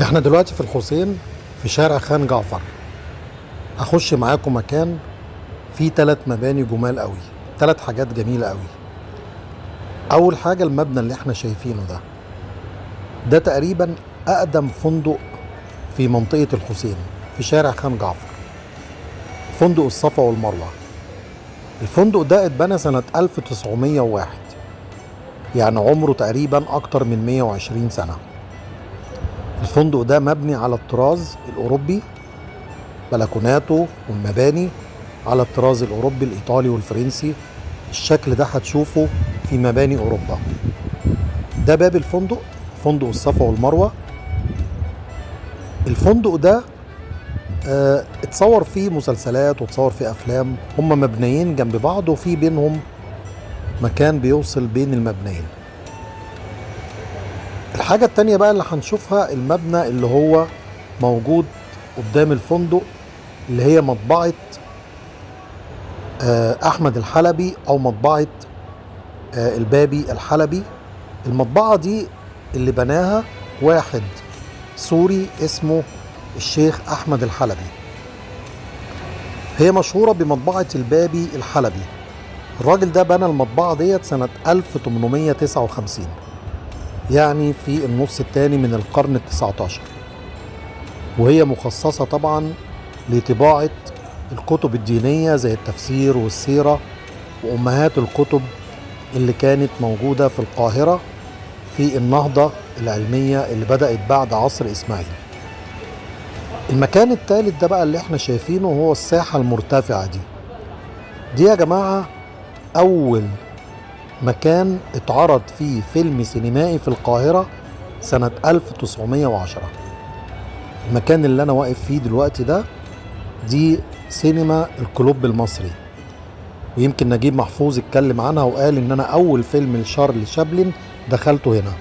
احنا دلوقتي في الحسين في شارع خان جعفر. هخش معاكم مكان فيه 3 مباني جمال قوي، 3 حاجات جميلة قوي. اول حاجة المبنى اللي احنا شايفينه ده تقريبا اقدم فندق في منطقة الحسين في شارع خان جعفر، فندق الصفا والمروة. الفندق ده اتبنى سنة 1901، يعني عمره تقريبا اكتر من 120 سنة. الفندق ده مبني على الطراز الاوروبي، بلكوناته والمباني على الطراز الأوروبي الإيطالي والفرنسي. الشكل ده هتشوفه في مباني أوروبا. ده باب الفندق، فندق الصفا والمروة. الفندق ده اتصور فيه مسلسلات واتصور فيه أفلام. هما مبنيين جنب بعض وفي بينهم مكان بيوصل بين المبنيين. الحاجة التانية بقى اللي هنشوفها المبنى اللي هو موجود قدام الفندق، اللي هي مطبعة أحمد الحلبي أو مطبعة البابي الحلبي. المطبعة دي اللي بناها واحد سوري اسمه الشيخ أحمد الحلبي. هي مشهورة بمطبعة البابي الحلبي. الراجل ده بنى المطبعة ديت سنة 1859، يعني في النص الثاني من القرن ال19، وهي مخصصة طبعا لطباعة الكتب الدينية زي التفسير والسيرة وأمهات الكتب اللي كانت موجودة في القاهرة في النهضة العلمية اللي بدأت بعد عصر إسماعيل. المكان الثالث ده بقى اللي احنا شايفينه هو الساحة المرتفعة دي يا جماعة أول مكان اتعرض فيه فيلم سينمائي في القاهرة سنة 1910. المكان اللي أنا واقف فيه دلوقتي دي سينما الكلوب المصري، ويمكن نجيب محفوظ اتكلم عنها وقال إن أنا أول فيلم لشارلي شابلن دخلته هنا.